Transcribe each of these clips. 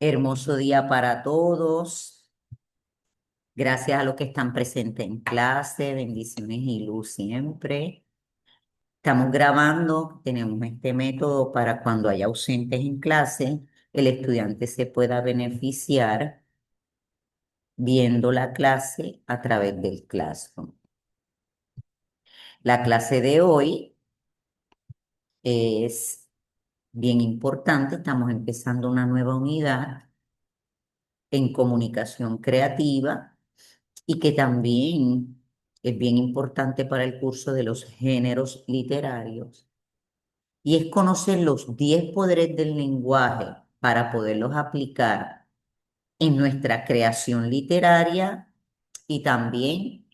Hermoso día para todos. Gracias a los que están presentes en clase. Bendiciones y luz siempre. Estamos grabando. Tenemos este método para cuando haya ausentes en clase, el estudiante se pueda beneficiar viendo la clase a través del Classroom. La clase de hoy es bien importante. Estamos empezando una nueva unidad en comunicación creativa y que también es bien importante para el curso de los géneros literarios, y es conocer los 10 poderes del lenguaje para poderlos aplicar en nuestra creación literaria y también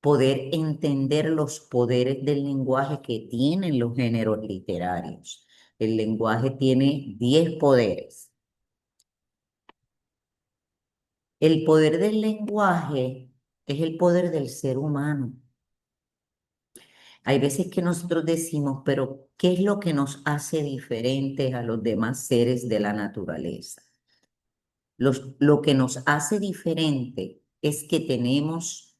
poder entender los poderes del lenguaje que tienen los géneros literarios. El lenguaje tiene 10 poderes. El poder del lenguaje es el poder del ser humano. Hay veces que nosotros decimos, pero ¿qué es lo que nos hace diferentes a los demás seres de la naturaleza? Lo que nos hace diferente es que tenemos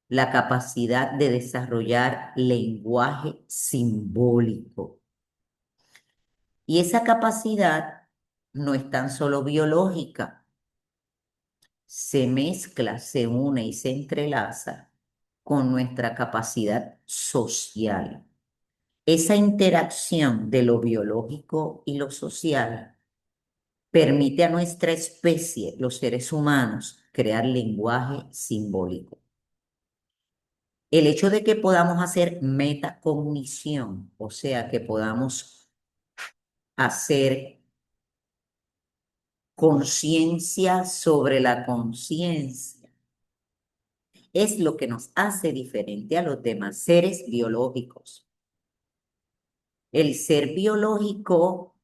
la capacidad de desarrollar lenguaje simbólico. Y esa capacidad no es tan solo biológica, se mezcla, se une y se entrelaza con nuestra capacidad social. Esa interacción de lo biológico y lo social permite a nuestra especie, los seres humanos, crear lenguaje simbólico. El hecho de que podamos hacer metacognición, o sea, que podamos hacer conciencia sobre la conciencia, es lo que nos hace diferente a los demás seres biológicos. El ser biológico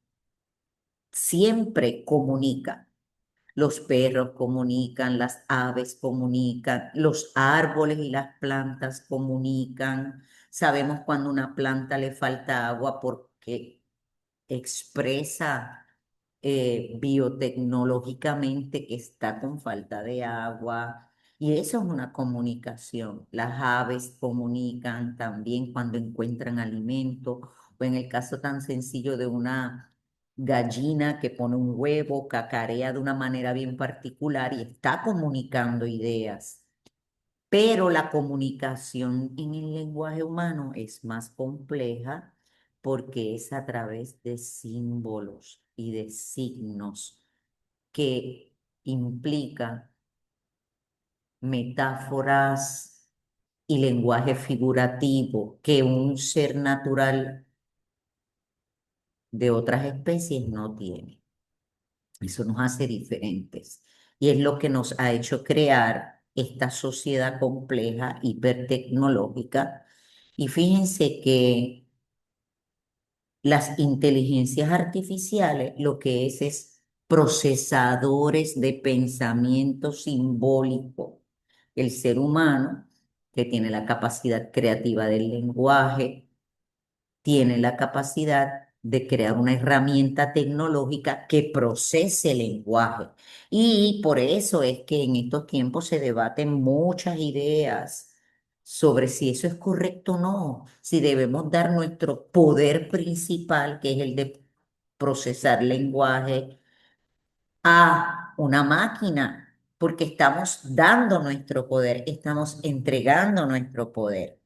siempre comunica. Los perros comunican, las aves comunican, los árboles y las plantas comunican. Sabemos cuando una planta le falta agua porque expresa biotecnológicamente que está con falta de agua. Y eso es una comunicación. Las aves comunican también cuando encuentran alimento, o en el caso tan sencillo de una gallina que pone un huevo, cacarea de una manera bien particular y está comunicando ideas. Pero la comunicación en el lenguaje humano es más compleja porque es a través de símbolos y de signos que implican metáforas y lenguaje figurativo que un ser natural de otras especies no tiene. Eso nos hace diferentes y es lo que nos ha hecho crear esta sociedad compleja, hipertecnológica. Y fíjense que las inteligencias artificiales lo que es procesadores de pensamiento simbólico. El ser humano, que tiene la capacidad creativa del lenguaje, tiene la capacidad de crear una herramienta tecnológica que procese el lenguaje. Y por eso es que en estos tiempos se debaten muchas ideas sobre si eso es correcto o no, si debemos dar nuestro poder principal, que es el de procesar lenguaje, a una máquina, porque estamos dando nuestro poder, estamos entregando nuestro poder.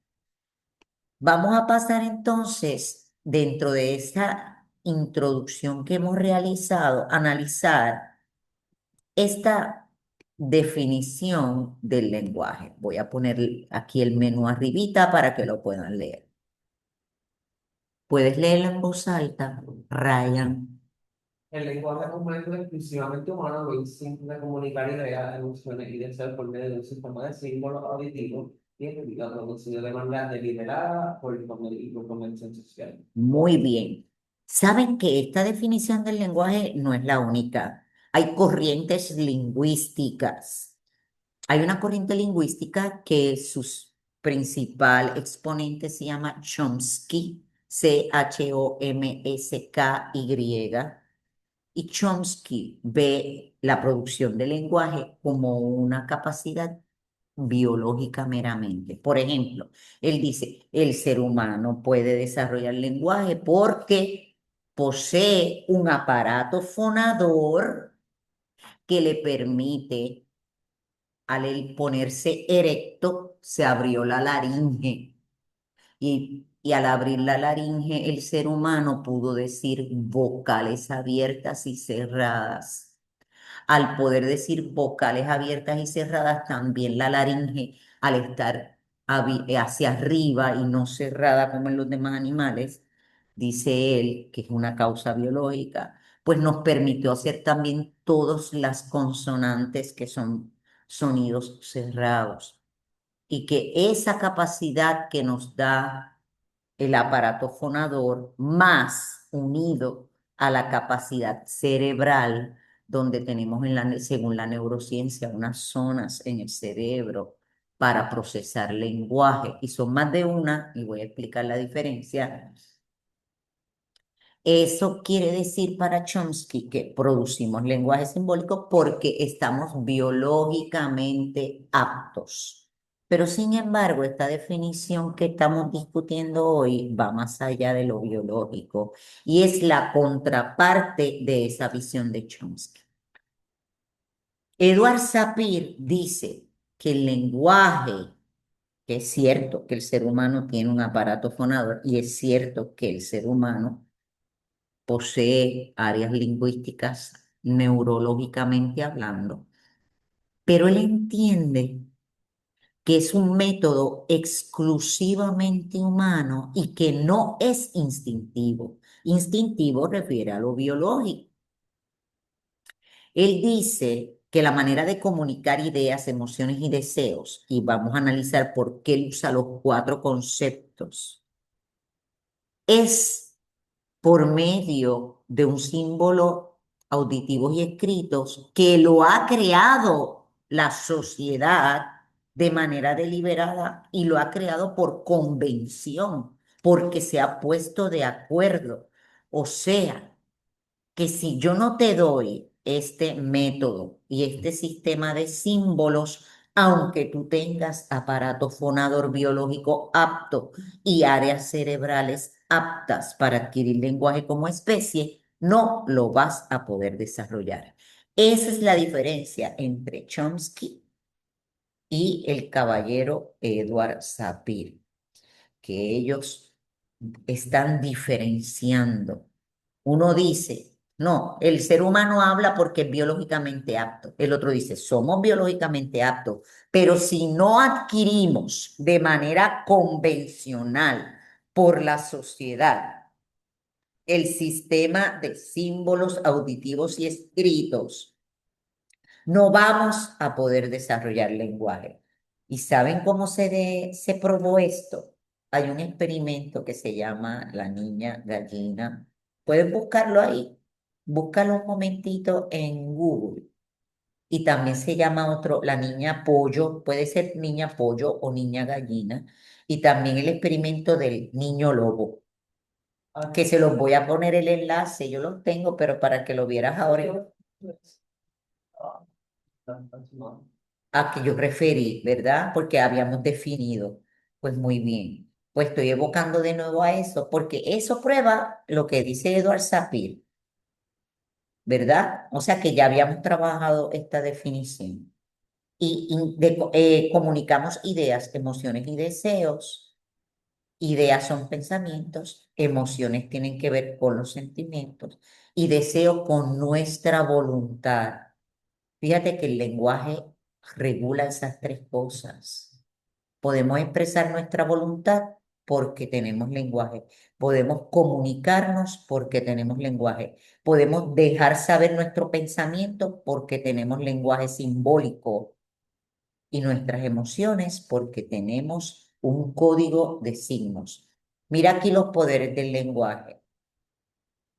Vamos a pasar entonces, dentro de esa introducción que hemos realizado, a analizar esta definición del lenguaje. Voy a poner aquí el menú arribita para que lo puedan leer. ¿Puedes leerlo en voz alta, Ryan? El lenguaje es un método exclusivamente humano muy simple de comunicar ideas, emociones y deseos por medio de un sistema de símbolos auditivos y escritos producido de manera deliberada por convención social. Muy bien. Saben que esta definición del lenguaje no es la única. Hay corrientes lingüísticas. Hay una corriente lingüística que su principal exponente se llama Chomsky, Chomsky, Y Chomsky ve la producción del lenguaje como una capacidad biológica meramente. Por ejemplo, él dice, el ser humano puede desarrollar lenguaje porque posee un aparato fonador que le permite, al él ponerse erecto, se abrió la laringe. Y al abrir la laringe, el ser humano pudo decir vocales abiertas y cerradas. Al poder decir vocales abiertas y cerradas, también la laringe, al estar hacia arriba y no cerrada como en los demás animales, dice él que es una causa biológica, pues nos permitió hacer también todas las consonantes que son sonidos cerrados. Y que esa capacidad que nos da el aparato fonador, más unido a la capacidad cerebral, donde tenemos, según la neurociencia, unas zonas en el cerebro para procesar lenguaje, y son más de una, y voy a explicar la diferencia. Eso quiere decir para Chomsky que producimos lenguaje simbólico porque estamos biológicamente aptos. Pero sin embargo, esta definición que estamos discutiendo hoy va más allá de lo biológico y es la contraparte de esa visión de Chomsky. Edward Sapir dice que el lenguaje, que es cierto que el ser humano tiene un aparato fonador y es cierto que el ser humano posee áreas lingüísticas neurológicamente hablando, pero él entiende que es un método exclusivamente humano y que no es instintivo. Instintivo refiere a lo biológico. Él dice que la manera de comunicar ideas, emociones y deseos, y vamos a analizar por qué él usa los cuatro conceptos, es por medio de un símbolo auditivos y escritos que lo ha creado la sociedad de manera deliberada y lo ha creado por convención, porque se ha puesto de acuerdo. O sea, que si yo no te doy este método y este sistema de símbolos, aunque tú tengas aparato fonador biológico apto y áreas cerebrales aptas para adquirir lenguaje como especie, no lo vas a poder desarrollar. Esa es la diferencia entre Chomsky y el caballero Edward Sapir, que ellos están diferenciando. Uno dice, no, el ser humano habla porque es biológicamente apto. El otro dice, somos biológicamente aptos, pero si no adquirimos de manera convencional por la sociedad el sistema de símbolos auditivos y escritos, no vamos a poder desarrollar lenguaje. ¿Y saben cómo se probó esto? Hay un experimento que se llama la niña gallina. Pueden buscarlo ahí. Búscalo un momentito en Google. Y también se llama otro, la niña pollo. Puede ser niña pollo o niña gallina. Y también el experimento del niño lobo, que se los voy a poner el enlace. Yo los tengo, pero para que lo vieras ahora. A que yo referí, ¿verdad? Porque habíamos definido. Pues muy bien. Pues estoy evocando de nuevo a eso, porque eso prueba lo que dice Edward Sapir, ¿verdad? O sea que ya habíamos trabajado esta definición. Comunicamos ideas, emociones y deseos. Ideas son pensamientos, emociones tienen que ver con los sentimientos y deseo con nuestra voluntad. Fíjate que el lenguaje regula esas tres cosas. Podemos expresar nuestra voluntad porque tenemos lenguaje. Podemos comunicarnos porque tenemos lenguaje. Podemos dejar saber nuestro pensamiento porque tenemos lenguaje simbólico y nuestras emociones porque tenemos un código de signos. Mira aquí los poderes del lenguaje.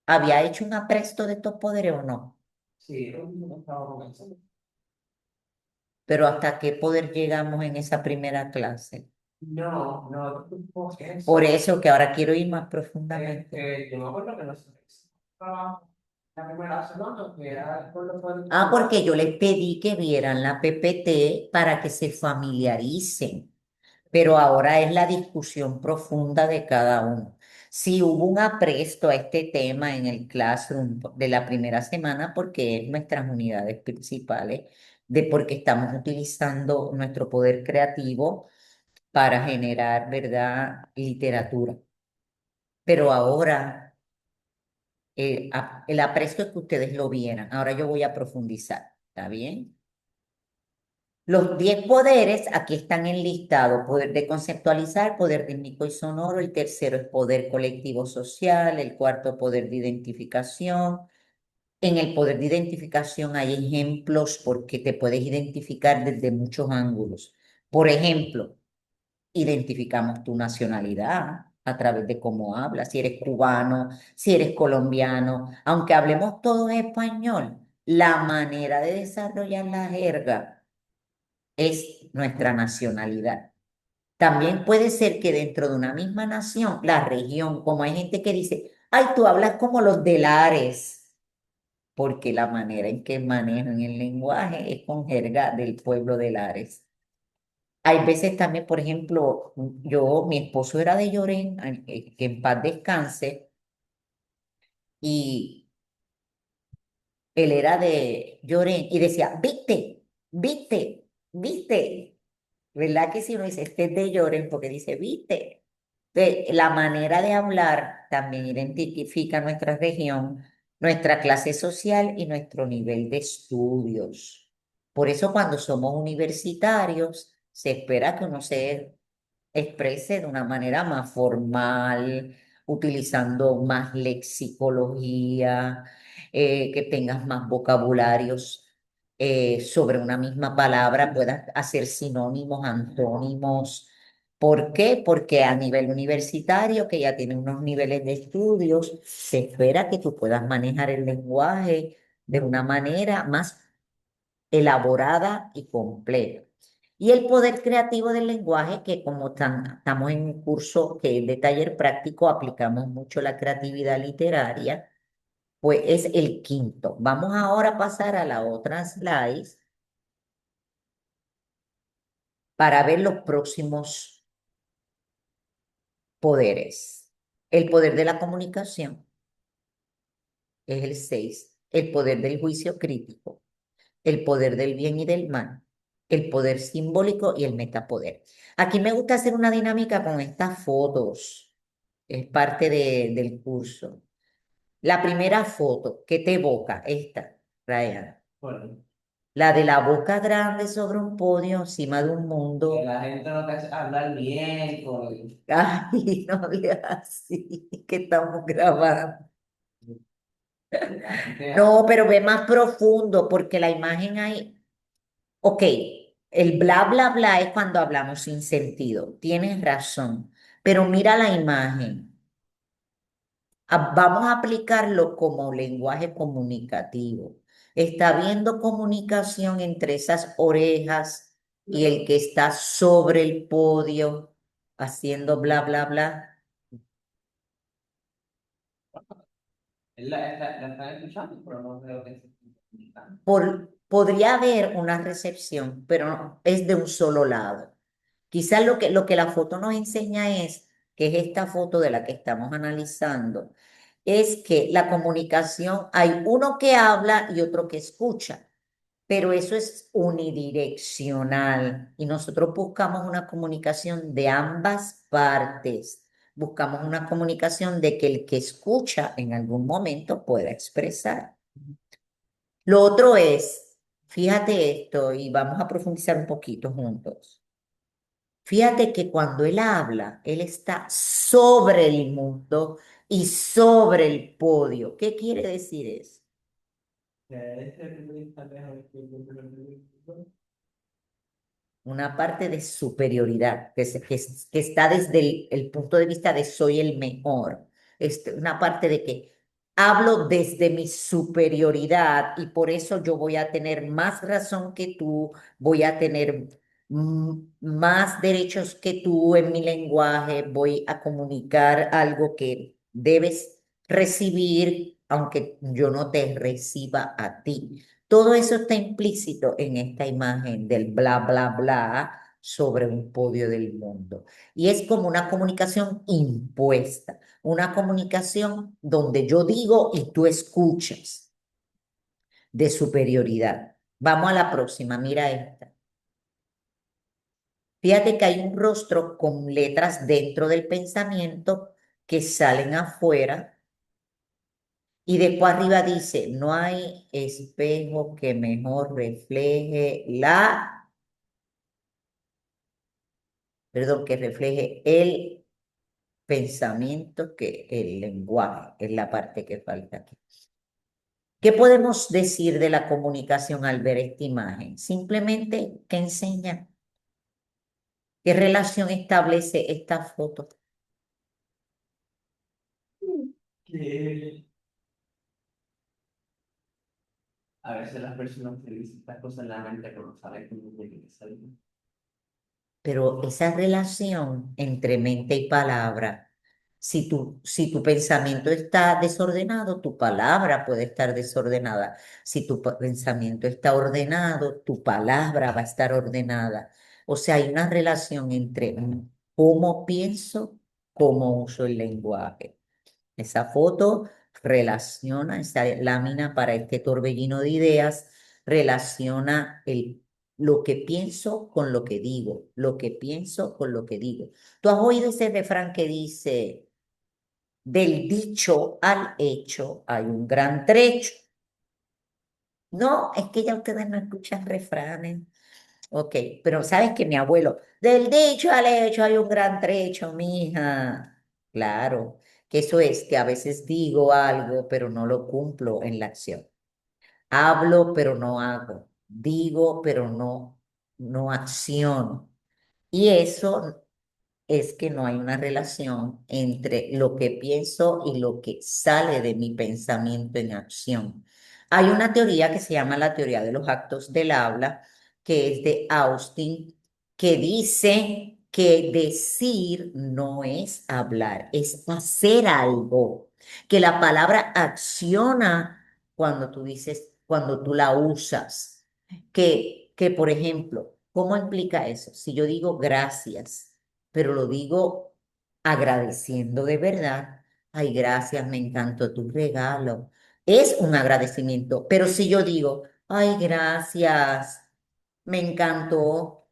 ¿Había hecho un apresto de estos poderes o no? Sí, no estaba con eso. Pero ¿hasta qué poder llegamos en esa primera clase? No, no, ¿qué es Por eso? eso que ahora quiero ir más profundamente. Yo me acuerdo que nosotros trabajo. la primera semana, que era por lo cual Ah, porque yo les pedí que vieran la PPT para que se familiaricen, pero ahora es la discusión profunda de cada uno. Si hubo un apresto a este tema en el classroom de la primera semana, porque es nuestras unidades principales, de porque estamos utilizando nuestro poder creativo para generar, ¿verdad?, literatura. Pero ahora el aprecio es que ustedes lo vieran. Ahora yo voy a profundizar. ¿Está bien? Los 10 poderes aquí están enlistados: poder de conceptualizar, poder rítmico y sonoro; el tercero es poder colectivo social; el cuarto, poder de identificación. En el poder de identificación hay ejemplos porque te puedes identificar desde muchos ángulos. Por ejemplo, identificamos tu nacionalidad a través de cómo hablas, si eres cubano, si eres colombiano, aunque hablemos todos español, la manera de desarrollar la jerga es nuestra nacionalidad. También puede ser que dentro de una misma nación, la región, como hay gente que dice, ay, tú hablas como los de Lares, porque la manera en que manejan el lenguaje es con jerga del pueblo de Lares. Hay veces también, por ejemplo, mi esposo era de Llorén, que en paz descanse, y él era de Llorén y decía, viste, viste, viste. ¿Verdad que si uno dice, este es de Lloren, porque dice, viste? La manera de hablar también identifica nuestra región, nuestra clase social y nuestro nivel de estudios. Por eso cuando somos universitarios, se espera que uno se exprese de una manera más formal, utilizando más lexicología, que tengas más vocabularios sobre una misma palabra, puedas hacer sinónimos, antónimos. ¿Por qué? Porque a nivel universitario, que ya tiene unos niveles de estudios, se espera que tú puedas manejar el lenguaje de una manera más elaborada y completa. Y el poder creativo del lenguaje, que como estamos en un curso que es de taller práctico, aplicamos mucho la creatividad literaria, pues es el quinto. Vamos ahora a pasar a la otra slide para ver los próximos poderes. El poder de la comunicación es el 6. El poder del juicio crítico, el poder del bien y del mal, el poder simbólico y el metapoder. Aquí me gusta hacer una dinámica con estas fotos. Es parte del curso. La primera foto, ¿qué te evoca? Esta, Ryan. bueno, La de la boca grande sobre un podio encima de un que mundo. la gente no te hace hablar bien, Ay, no le así, que estamos grabando. la gente No, pero ve más profundo porque la imagen ahí. Ok, el bla, bla, bla es cuando hablamos sin sentido. Tienes razón, pero mira la imagen. Vamos a aplicarlo como lenguaje comunicativo. Está habiendo comunicación entre esas orejas y el que está sobre el podio haciendo bla, bla, bla. la están escuchando, pero no creo que se estén comunicando. Podría haber una recepción, pero es de un solo lado. Quizás lo que la foto nos enseña es, que es esta foto de la que estamos analizando, es que la comunicación, hay uno que habla y otro que escucha, pero eso es unidireccional y nosotros buscamos una comunicación de ambas partes. Buscamos una comunicación de que el que escucha en algún momento pueda expresar. Lo otro es, fíjate esto y vamos a profundizar un poquito juntos. Fíjate que cuando él habla, él está sobre el mundo y sobre el podio. ¿Qué quiere decir eso? Una parte de superioridad, que está desde el punto de vista de soy el mejor. Una parte de que hablo desde mi superioridad y por eso yo voy a tener más razón que tú, voy a tener más derechos que tú en mi lenguaje, voy a comunicar algo que debes recibir aunque yo no te reciba a ti. Todo eso está implícito en esta imagen del bla, bla, bla sobre un podio del mundo. Y es como una comunicación impuesta, una comunicación donde yo digo y tú escuchas de superioridad. Vamos a la próxima, mira esta. Fíjate que hay un rostro con letras dentro del pensamiento que salen afuera y después arriba dice, no hay espejo que mejor refleje que refleje el pensamiento que el lenguaje, es la parte que falta aquí. ¿Qué podemos decir de la comunicación al ver esta imagen? Simplemente que enseña qué relación establece esta foto. Que a veces las personas que dicen estas cosas en la mente, pero no saben cómo tienen que salir. Pero esa relación entre mente y palabra, si tu pensamiento está desordenado, tu palabra puede estar desordenada. Si tu pensamiento está ordenado, tu palabra va a estar ordenada. O sea, hay una relación entre cómo pienso, cómo uso el lenguaje. Esa foto relaciona, esa lámina para este torbellino de ideas, relaciona lo que pienso con lo que digo, lo que pienso con lo que digo. ¿Tú has oído ese refrán que dice, del dicho al hecho hay un gran trecho? No, es que ya ustedes no escuchan refranes. Ok, pero sabes que mi abuelo, del dicho al hecho hay un gran trecho, mija. Claro, que eso es que a veces digo algo, pero no lo cumplo en la acción. Hablo, pero no hago. Digo, pero no acciono. Y eso es que no hay una relación entre lo que pienso y lo que sale de mi pensamiento en acción. Hay una teoría que se llama la teoría de los actos del habla, que es de Austin, que dice que decir no es hablar, es hacer algo, que la palabra acciona cuando tú dices, cuando tú la usas, por ejemplo, ¿cómo implica eso? Si yo digo gracias, pero lo digo agradeciendo de verdad. Ay, gracias, me encantó tu regalo. Es un agradecimiento, pero si yo digo, ay, gracias, me encantó,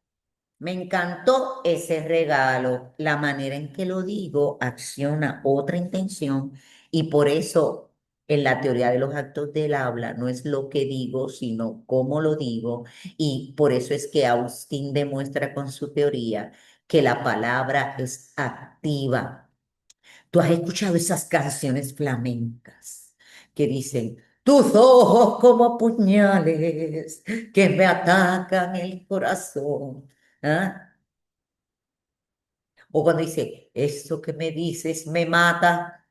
me encantó ese regalo, la manera en que lo digo acciona otra intención y por eso en la teoría de los actos del habla no es lo que digo, sino cómo lo digo y por eso es que Austin demuestra con su teoría que la palabra es activa. Tú has escuchado esas canciones flamencas que dicen, tus ojos como puñales que me atacan el corazón. ¿Ah? O cuando dice, eso que me dices me mata.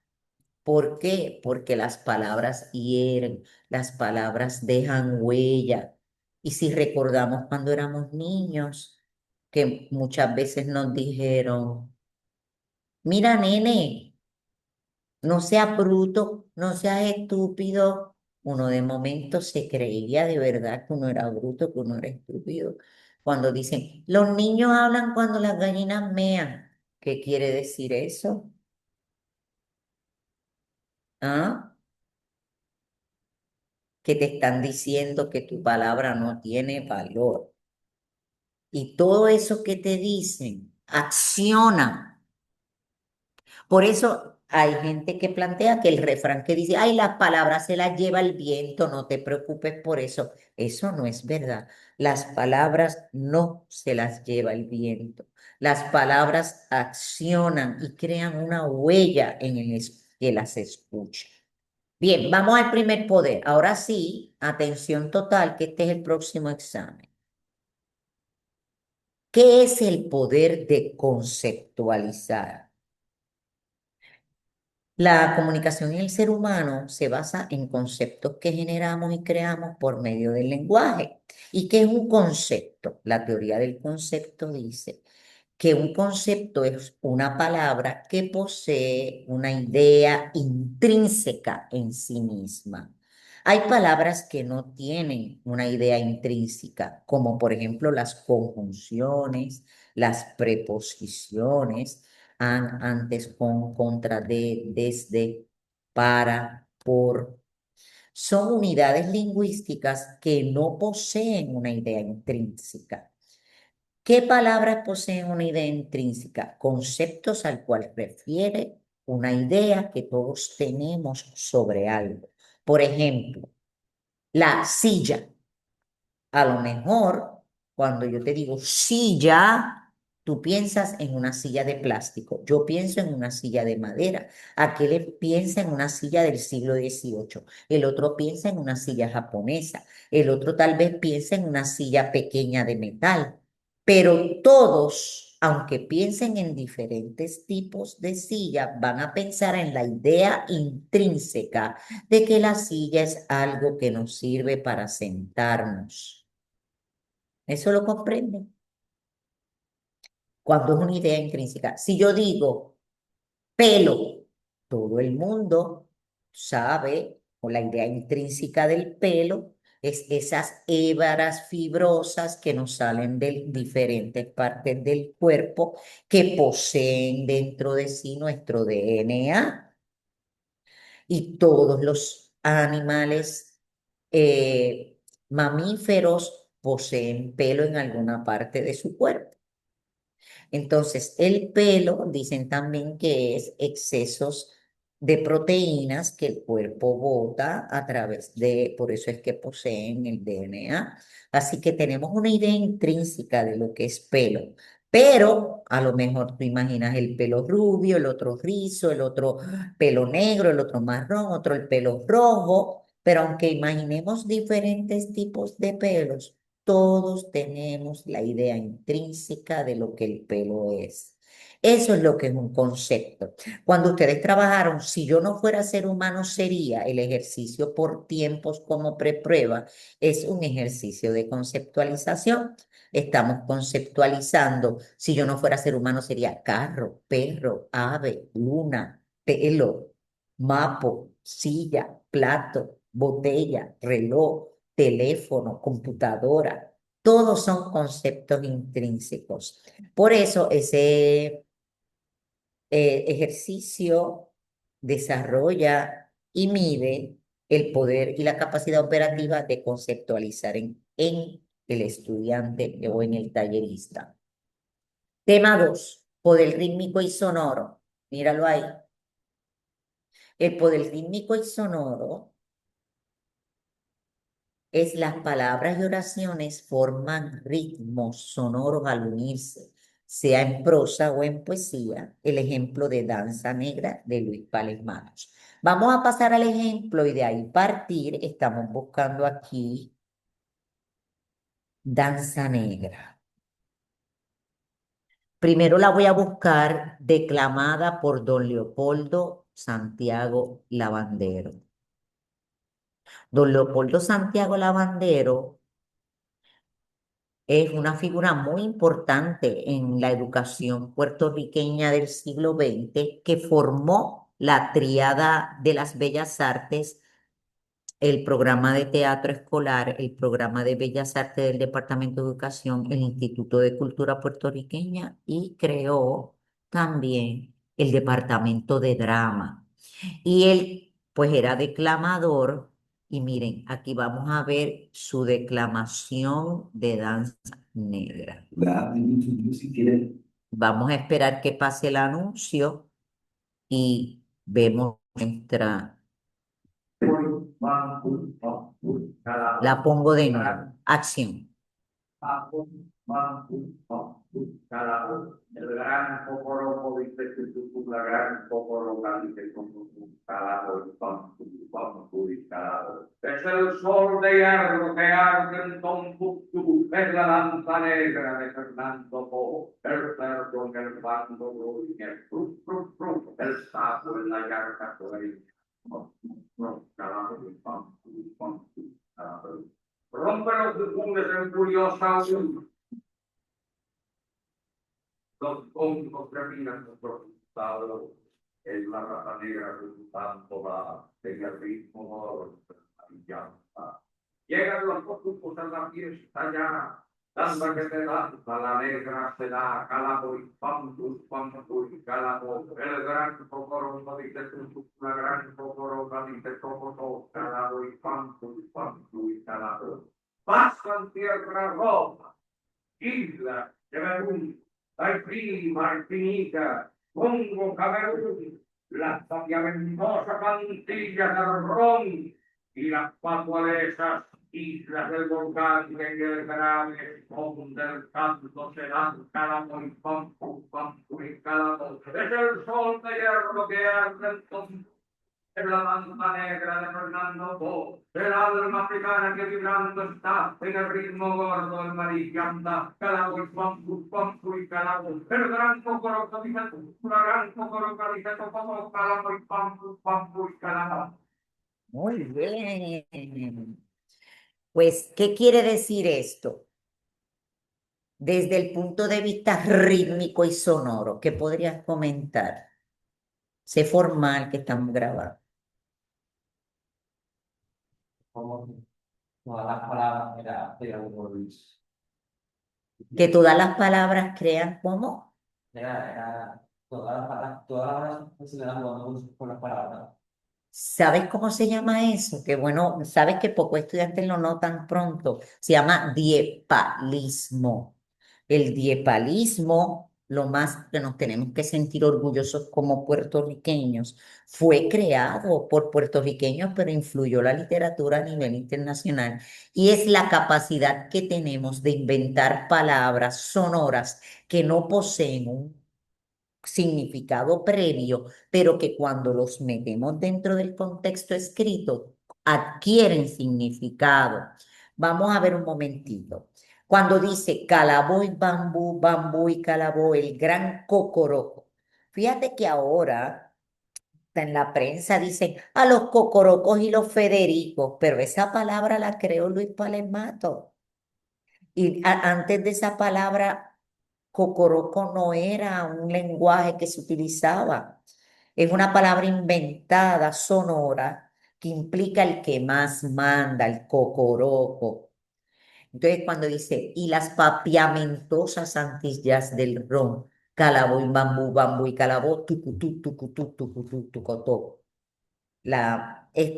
¿Por qué? Porque las palabras hieren, las palabras dejan huella. Y si recordamos cuando éramos niños, que muchas veces nos dijeron, mira, nene, no seas bruto, no seas estúpido. Uno de momento se creía de verdad que uno era bruto, que uno era estúpido. Cuando dicen, los niños hablan cuando las gallinas mean. ¿Qué quiere decir eso? ¿Ah? Que te están diciendo que tu palabra no tiene valor. Y todo eso que te dicen, acciona. Por eso hay gente que plantea que el refrán que dice, ay, las palabras se las lleva el viento, no te preocupes por eso. Eso no es verdad. Las palabras no se las lleva el viento. Las palabras accionan y crean una huella en el que las escucha. Bien, vamos al primer poder. Ahora sí, atención total, que este es el próximo examen. ¿Qué es el poder de conceptualizar? La comunicación en el ser humano se basa en conceptos que generamos y creamos por medio del lenguaje. ¿Y qué es un concepto? La teoría del concepto dice que un concepto es una palabra que posee una idea intrínseca en sí misma. Hay palabras que no tienen una idea intrínseca, como por ejemplo las conjunciones, las preposiciones, antes, con, contra, de, desde, para, por. Son unidades lingüísticas que no poseen una idea intrínseca. ¿Qué palabras poseen una idea intrínseca? Conceptos al cual refiere una idea que todos tenemos sobre algo. Por ejemplo, la silla. A lo mejor, cuando yo te digo silla, tú piensas en una silla de plástico. Yo pienso en una silla de madera. Aquel piensa en una silla del siglo XVIII. El otro piensa en una silla japonesa. El otro tal vez piensa en una silla pequeña de metal. Pero todos, aunque piensen en diferentes tipos de silla, van a pensar en la idea intrínseca de que la silla es algo que nos sirve para sentarnos. ¿Eso lo comprenden? Cuando es una idea intrínseca. Si yo digo pelo, todo el mundo sabe, o la idea intrínseca del pelo es esas hébaras fibrosas que nos salen de diferentes partes del cuerpo que poseen dentro de sí nuestro DNA. Y todos los animales mamíferos poseen pelo en alguna parte de su cuerpo. Entonces, el pelo dicen también que es excesos de proteínas que el cuerpo bota a través de, por eso es que poseen el DNA. Así que tenemos una idea intrínseca de lo que es pelo. Pero a lo mejor tú imaginas el pelo rubio, el otro rizo, el otro pelo negro, el otro marrón, otro el pelo rojo. Pero aunque imaginemos diferentes tipos de pelos, todos tenemos la idea intrínseca de lo que el pelo es. Eso es lo que es un concepto. Cuando ustedes trabajaron, si yo no fuera ser humano, sería el ejercicio por tiempos como preprueba. Es un ejercicio de conceptualización. Estamos conceptualizando. Si yo no fuera ser humano, sería carro, perro, ave, luna, pelo, mapo, silla, plato, botella, reloj, teléfono, computadora, todos son conceptos intrínsecos. Por eso ese ejercicio desarrolla y mide el poder y la capacidad operativa de conceptualizar en el estudiante o en el tallerista. Tema 2, poder rítmico y sonoro. Míralo ahí. El poder rítmico y sonoro es las palabras y oraciones forman ritmos sonoros al unirse, sea en prosa o en poesía, el ejemplo de Danza Negra de Luis Pales Matos. Vamos a pasar al ejemplo y de ahí partir. Estamos buscando aquí Danza Negra. Primero la voy a buscar declamada por don Leopoldo Santiago Lavandero. Don Leopoldo Santiago Lavandero es una figura muy importante en la educación puertorriqueña del siglo XX que formó la tríada de las bellas artes, el programa de teatro escolar, el programa de bellas artes del Departamento de Educación, el Instituto de Cultura Puertorriqueña y creó también el Departamento de Drama. Y él, pues, era declamador. Y miren, aquí vamos a ver su declamación de Danza Negra. Vamos a esperar que pase el anuncio y vemos nuestra... La pongo de nuevo. Acción. El gran popolo la gran popolo es el sol de hierro que arde en Tombuctú, es la danza negra de Fernando Po, el cerdo en el bando el frut, frut, frut, el sapo en la yarda rompe los difundes en furiosa unión. los cómicos terminan con resultado en la raza negra resultando va en el ritmo brillante. Llegan los cómicos a la fiesta ya, dando que te danza la negra se da, calabo y pantus, pantus y calabo, el gran cocoro dice la gran cocoro dice cocoro, calabo y pantus, pantus y calabo. Pasan tierra roja, Isla, Camerún, Haití, Martinica, Congo, Camerún, las papiamentosas Antillas del Ron y las patualesas islas del volcán y el grave son del canto se dan calamo y pampu, pampu y calamo. Es el sol de hierro que arde entonces en la danza negra de Fernando Po, el alma africana que vibrando está en el ritmo gordo del marillanda, calago y pampu y calago, el gran cocoroco dice la gran cocoroco dice como calago y pampu y calago. Muy bien. Pues, ¿qué quiere decir esto? Desde el punto de vista rítmico y sonoro, ¿qué podrías comentar? Sé formal que estamos grabando. Como todas las palabras era un Luis. Que todas las palabras crean como. Era todas las palabras se le dan jugando con las palabras. ¿Sabes cómo se llama eso? Que bueno, sabes que pocos estudiantes lo notan pronto. Se llama diepalismo. El diepalismo, lo más que nos tenemos que sentir orgullosos como puertorriqueños, fue creado por puertorriqueños, pero influyó la literatura a nivel internacional. Y es la capacidad que tenemos de inventar palabras sonoras que no poseen un significado previo, pero que cuando los metemos dentro del contexto escrito adquieren significado. Vamos a ver un momentito. Cuando dice calabó y bambú, bambú y calabó, el gran cocoroco. Fíjate que ahora en la prensa dicen a los cocorocos y los Federicos, pero esa palabra la creó Luis Palemato. Y antes de esa palabra, cocoroco no era un lenguaje que se utilizaba. Es una palabra inventada, sonora, que implica el que más manda, el cocoroco. Entonces, cuando dice, y las papiamentosas antillas del ron, calabó y bambú, bambú y calabó, tucutú, tucutú, tucutú, tucotó.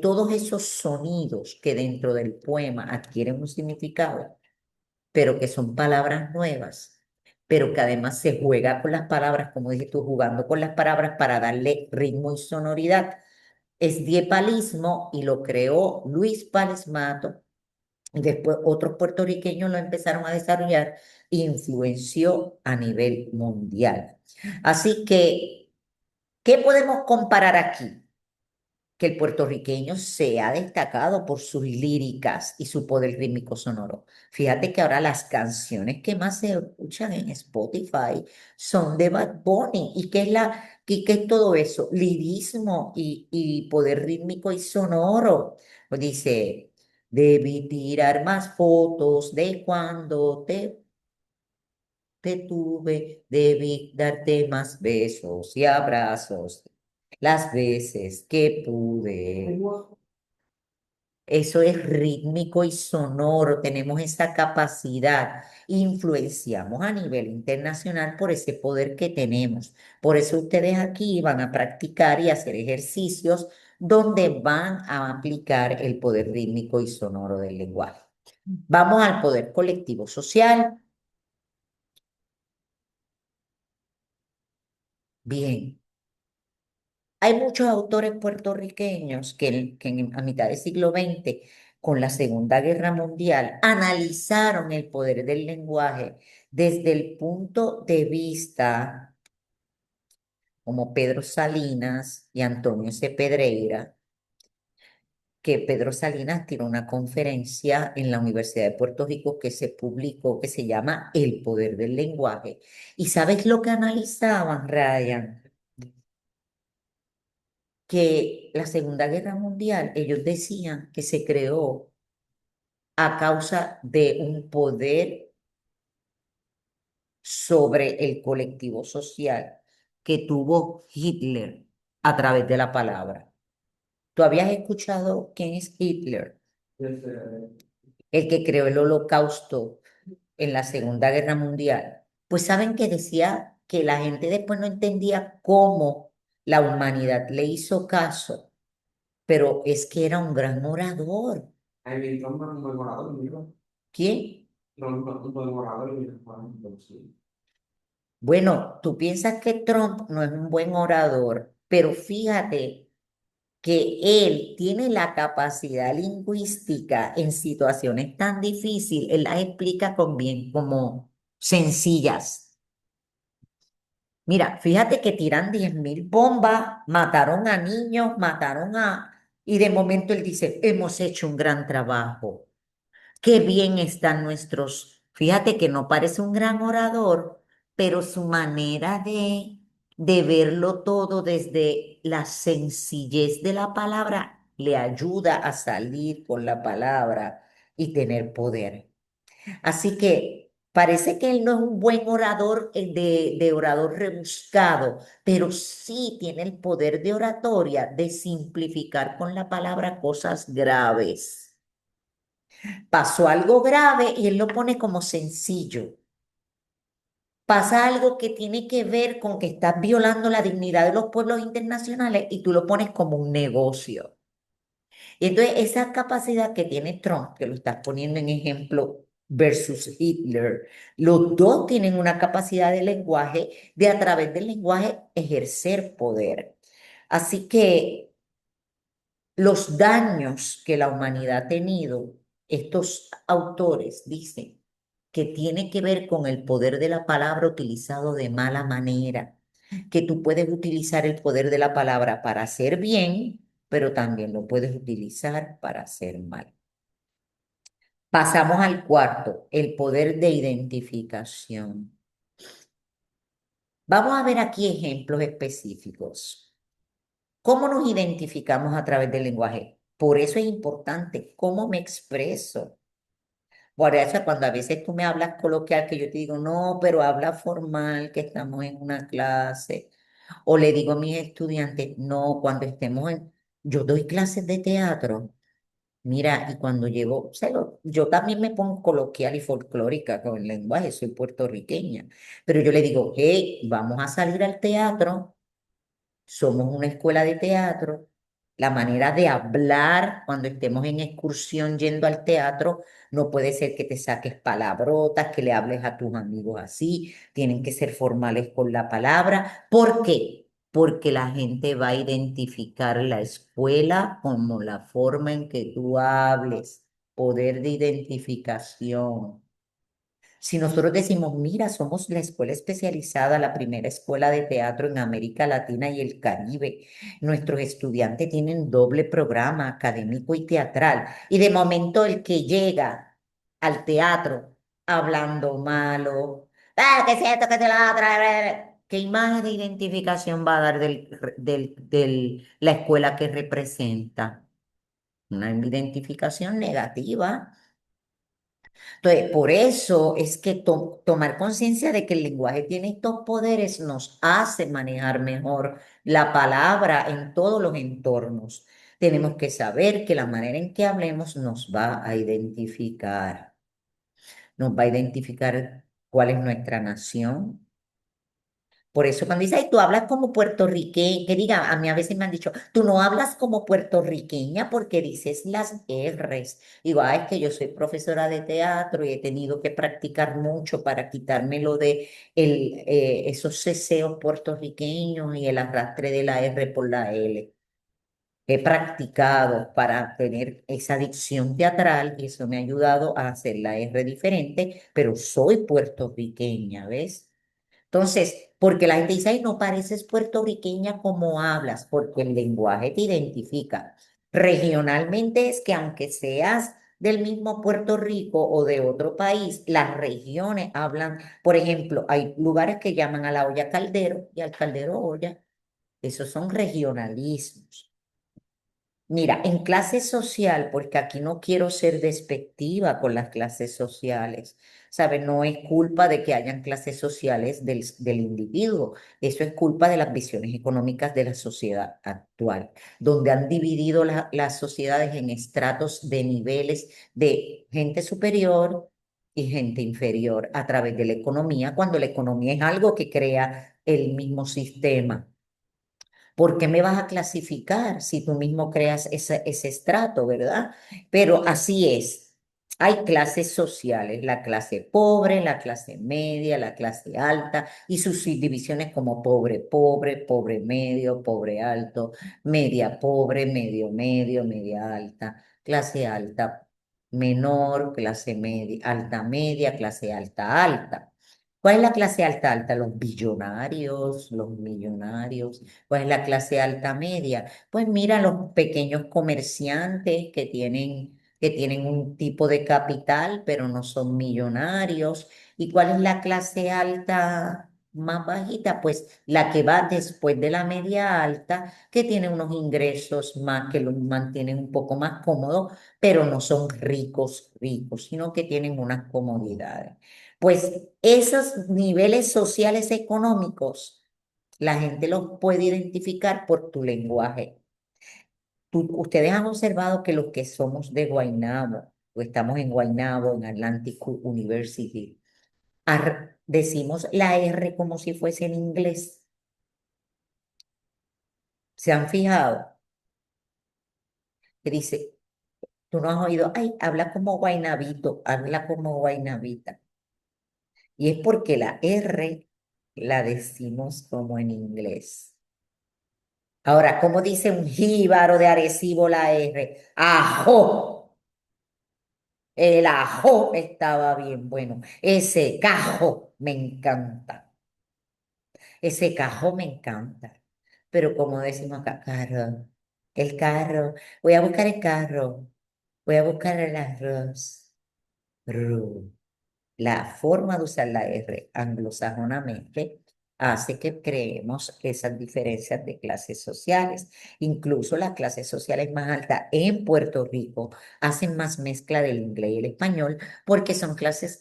Todos esos sonidos que dentro del poema adquieren un significado pero que son palabras nuevas, pero que además se juega con las palabras, como dijiste tú, jugando con las palabras para darle ritmo y sonoridad. Es diepalismo y lo creó Luis Palesmato. Y después otros puertorriqueños lo empezaron a desarrollar e influenció a nivel mundial. Así que, ¿qué podemos comparar aquí? Que el puertorriqueño se ha destacado por sus líricas y su poder rítmico sonoro. Fíjate que ahora las canciones que más se escuchan en Spotify son de Bad Bunny. ¿Y qué es todo eso? Lirismo y poder rítmico y sonoro. Pues dice, debí tirar más fotos de cuando te tuve, debí darte más besos y abrazos las veces que pude. Eso es rítmico y sonoro, tenemos esa capacidad, influenciamos a nivel internacional por ese poder que tenemos. Por eso ustedes aquí van a practicar y hacer ejercicios donde van a aplicar el poder rítmico y sonoro del lenguaje. Vamos al poder colectivo social. Bien. Hay muchos autores puertorriqueños a mitad del siglo XX, con la Segunda Guerra Mundial, analizaron el poder del lenguaje desde el punto de vista, como Pedro Salinas y Antonio C. Pedreira, que Pedro Salinas tiene una conferencia en la Universidad de Puerto Rico que se publicó, que se llama El poder del lenguaje. ¿Y sabes lo que analizaban, Ryan? Que la Segunda Guerra Mundial, ellos decían que se creó a causa de un poder sobre el colectivo social que tuvo Hitler a través de la palabra. ¿Tú habías escuchado quién es Hitler? El que creó el Holocausto en la Segunda Guerra Mundial. Pues saben que decía que la gente después no entendía cómo la humanidad le hizo caso, pero es que era un gran orador. Hay mi Trump no es un buen orador, mira. ¿Quién? Trump no es un buen orador, mira. Sí. Bueno, tú piensas que Trump no es un buen orador, pero fíjate que él tiene la capacidad lingüística en situaciones tan difíciles, él las explica con bien, como sencillas. Mira, fíjate que tiran 10.000 bombas, mataron a niños, mataron a... Y de momento él dice, hemos hecho un gran trabajo. Qué bien están nuestros... Fíjate que no parece un gran orador, pero su manera de verlo todo desde la sencillez de la palabra le ayuda a salir con la palabra y tener poder. Así que parece que él no es un buen orador de orador rebuscado, pero sí tiene el poder de oratoria de simplificar con la palabra cosas graves. Pasó algo grave y él lo pone como sencillo. Pasa algo que tiene que ver con que estás violando la dignidad de los pueblos internacionales y tú lo pones como un negocio. Y entonces esa capacidad que tiene Trump, que lo estás poniendo en ejemplo versus Hitler, los dos tienen una capacidad de lenguaje, de a través del lenguaje ejercer poder. Así que los daños que la humanidad ha tenido, estos autores dicen que tiene que ver con el poder de la palabra utilizado de mala manera, que tú puedes utilizar el poder de la palabra para hacer bien, pero también lo puedes utilizar para hacer mal. Pasamos al cuarto, el poder de identificación. Vamos a ver aquí ejemplos específicos. ¿Cómo nos identificamos a través del lenguaje? Por eso es importante cómo me expreso. Por eso cuando a veces tú me hablas coloquial, que yo te digo, no, pero habla formal, que estamos en una clase. O le digo a mis estudiantes, no, cuando estemos en... Yo doy clases de teatro. Mira, y cuando llego, yo también me pongo coloquial y folclórica con el lenguaje, soy puertorriqueña. Pero yo le digo, hey, vamos a salir al teatro. Somos una escuela de teatro. La manera de hablar cuando estemos en excursión yendo al teatro no puede ser que te saques palabrotas, que le hables a tus amigos así. Tienen que ser formales con la palabra. ¿Por qué? Porque la gente va a identificar la escuela como la forma en que tú hables. Poder de identificación. Si nosotros decimos, mira, somos la escuela especializada, la primera escuela de teatro en América Latina y el Caribe, nuestros estudiantes tienen doble programa académico y teatral, y de momento el que llega al teatro hablando malo, ¿qué es esto? ¿Qué te la otra? ¿Qué imagen de identificación va a dar de la escuela que representa? Una identificación negativa. Entonces, por eso es que tomar conciencia de que el lenguaje tiene estos poderes nos hace manejar mejor la palabra en todos los entornos. Tenemos que saber que la manera en que hablemos nos va a identificar. Nos va a identificar cuál es nuestra nación. Por eso cuando dice, ay, tú hablas como puertorriqueña, que diga, a mí a veces me han dicho, tú no hablas como puertorriqueña porque dices las R's. Digo, ay, es que yo soy profesora de teatro y he tenido que practicar mucho para quitármelo de esos ceseos puertorriqueños y el arrastre de la R por la L. He practicado para tener esa dicción teatral y eso me ha ayudado a hacer la R diferente, pero soy puertorriqueña, ¿ves? Entonces, porque la gente dice, ay, no pareces puertorriqueña como hablas, porque el lenguaje te identifica. Regionalmente es que aunque seas del mismo Puerto Rico o de otro país, las regiones hablan, por ejemplo, hay lugares que llaman a la olla caldero y al caldero olla. Esos son regionalismos. Mira, en clase social, porque aquí no quiero ser despectiva con las clases sociales, ¿sabes? No es culpa de que hayan clases sociales del individuo, eso es culpa de las visiones económicas de la sociedad actual, donde han dividido las sociedades en estratos de niveles de gente superior y gente inferior a través de la economía, cuando la economía es algo que crea el mismo sistema. ¿Por qué me vas a clasificar si tú mismo creas ese estrato, verdad? Pero así es. Hay clases sociales, la clase pobre, la clase media, la clase alta y sus subdivisiones como pobre, pobre, pobre medio, pobre alto, media pobre, medio medio, media alta, clase alta menor, clase media, clase alta alta. ¿Cuál es la clase alta alta? Los billonarios, los millonarios. ¿Cuál es la clase alta media? Pues mira, los pequeños comerciantes que tienen un tipo de capital, pero no son millonarios. ¿Y cuál es la clase alta más bajita? Pues la que va después de la media alta, que tiene unos ingresos más que los mantienen un poco más cómodos, pero no son ricos, ricos, sino que tienen unas comodidades. Pues esos niveles sociales económicos la gente los puede identificar por tu lenguaje. Ustedes han observado que los que somos de Guaynabo, o estamos en Guaynabo, en Atlantic University, decimos la R como si fuese en inglés. ¿Se han fijado? Que dice, tú no has oído, ay, habla como guaynabito, habla como guaynabita. Y es porque la R la decimos como en inglés. Ahora, ¿cómo dice un jíbaro de Arecibo la R? ¡Ajo! El ajo estaba bien bueno. Ese cajo me encanta. Ese cajo me encanta. Pero como decimos acá, carro, el carro, voy a buscar el carro, voy a buscar el arroz. Ru. La forma de usar la R anglosajonamente hace que creemos esas diferencias de clases sociales. Incluso las clases sociales más altas en Puerto Rico hacen más mezcla del inglés y el español porque son clases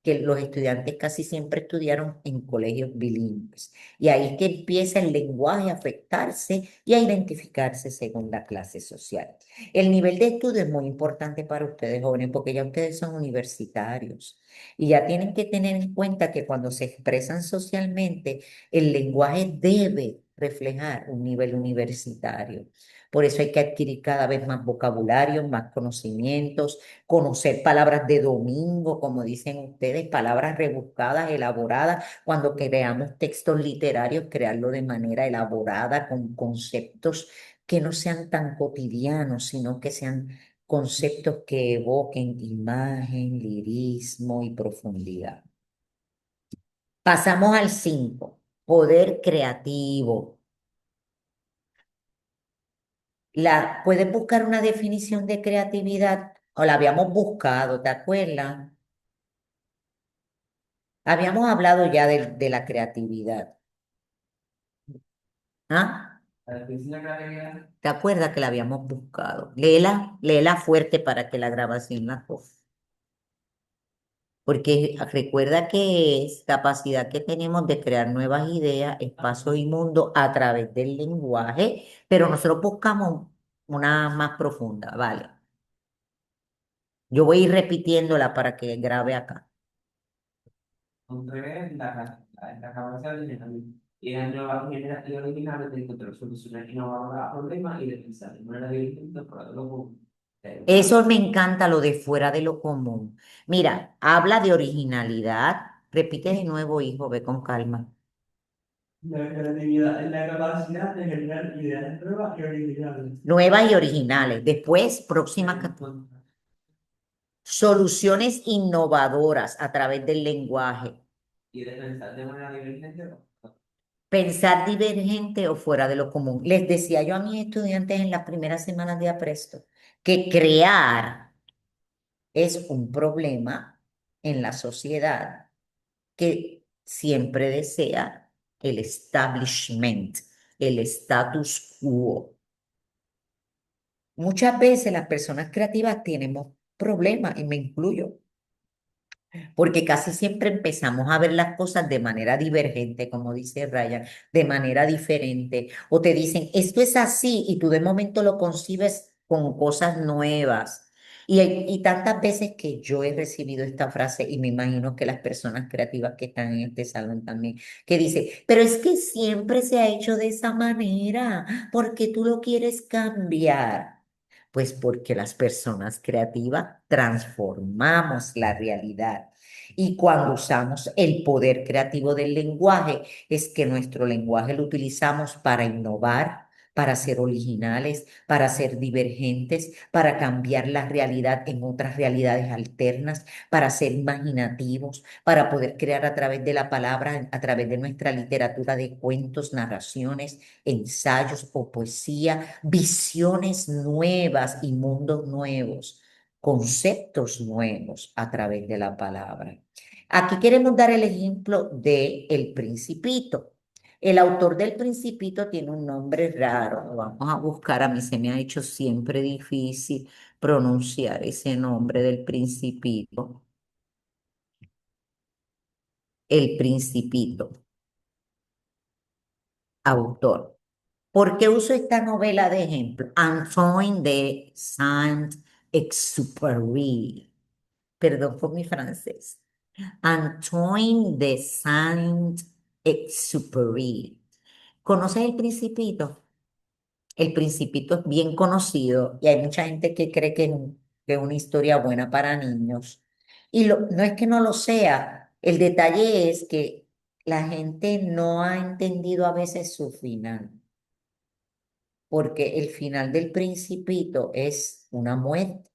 que los estudiantes casi siempre estudiaron en colegios bilingües. Y ahí es que empieza el lenguaje a afectarse y a identificarse según la clase social. El nivel de estudio es muy importante para ustedes jóvenes porque ya ustedes son universitarios y ya tienen que tener en cuenta que cuando se expresan socialmente, el lenguaje debe reflejar un nivel universitario. Por eso hay que adquirir cada vez más vocabulario, más conocimientos, conocer palabras de domingo, como dicen ustedes, palabras rebuscadas, elaboradas. Cuando creamos textos literarios, crearlo de manera elaborada, con conceptos que no sean tan cotidianos, sino que sean conceptos que evoquen imagen, lirismo y profundidad. Pasamos al 5, poder creativo. ¿Puedes buscar una definición de creatividad? O la habíamos buscado, ¿te acuerdas? Habíamos hablado ya de la creatividad. ¿Ah? La definición de creatividad. ¿Te acuerdas que la habíamos buscado? Léela fuerte para que la grabación la coja. Porque recuerda que es capacidad que tenemos de crear nuevas ideas, espacios y mundo a través del lenguaje, pero nosotros buscamos una más profunda, ¿vale? Yo voy a ir repitiéndola para que grabe acá. Contribuir la capacidad de generar ideas nuevas y originales de encontrar soluciones innovadoras a problemas y de pensar de manera distinta para lo común. Eso me encanta, lo de fuera de lo común. Mira, habla de originalidad. Repite de nuevo, hijo, ve con calma. La creatividad es la capacidad de generar ideas nuevas y originales. Nuevas y originales. Después, próxima, soluciones innovadoras a través del lenguaje. Y de pensar de manera divergente. Pensar divergente o fuera de lo común. Les decía yo a mis estudiantes en las primeras semanas de Apresto que crear es un problema en la sociedad que siempre desea el establishment, el status quo. Muchas veces las personas creativas tenemos problemas, y me incluyo, porque casi siempre empezamos a ver las cosas de manera divergente, como dice Ryan, de manera diferente, o te dicen, esto es así, y tú de momento lo concibes con cosas nuevas. Y tantas veces que yo he recibido esta frase, y me imagino que las personas creativas que están en este salón también, que dice, pero es que siempre se ha hecho de esa manera, porque tú lo quieres cambiar. Pues porque las personas creativas transformamos la realidad. Y cuando usamos el poder creativo del lenguaje, es que nuestro lenguaje lo utilizamos para innovar, para ser originales, para ser divergentes, para cambiar la realidad en otras realidades alternas, para ser imaginativos, para poder crear a través de la palabra, a través de nuestra literatura de cuentos, narraciones, ensayos o poesía, visiones nuevas y mundos nuevos, conceptos nuevos a través de la palabra. Aquí queremos dar el ejemplo de El Principito. El autor del Principito tiene un nombre raro. Lo vamos a buscar. A mí se me ha hecho siempre difícil pronunciar ese nombre del Principito. El Principito, autor. ¿Por qué uso esta novela de ejemplo? Antoine de Saint-Exupéry. Perdón por mi francés. Antoine de Saint-Exupéry. ¿Conoces El Principito? El Principito es bien conocido y hay mucha gente que cree que es una historia buena para niños. Y no es que no lo sea, el detalle es que la gente no ha entendido a veces su final, porque el final del Principito es una muerte.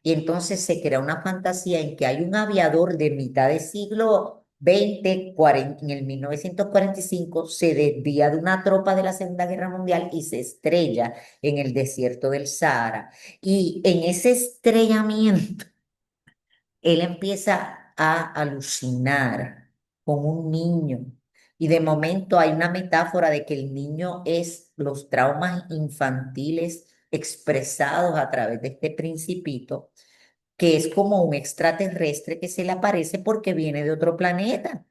Y entonces se crea una fantasía en que hay un aviador de mitad de siglo XX, 40, en el 1945, se desvía de una tropa de la Segunda Guerra Mundial y se estrella en el desierto del Sahara. Y en ese estrellamiento, él empieza a alucinar con un niño. Y de momento hay una metáfora de que el niño es los traumas infantiles expresados a través de este principito, que es como un extraterrestre que se le aparece porque viene de otro planeta.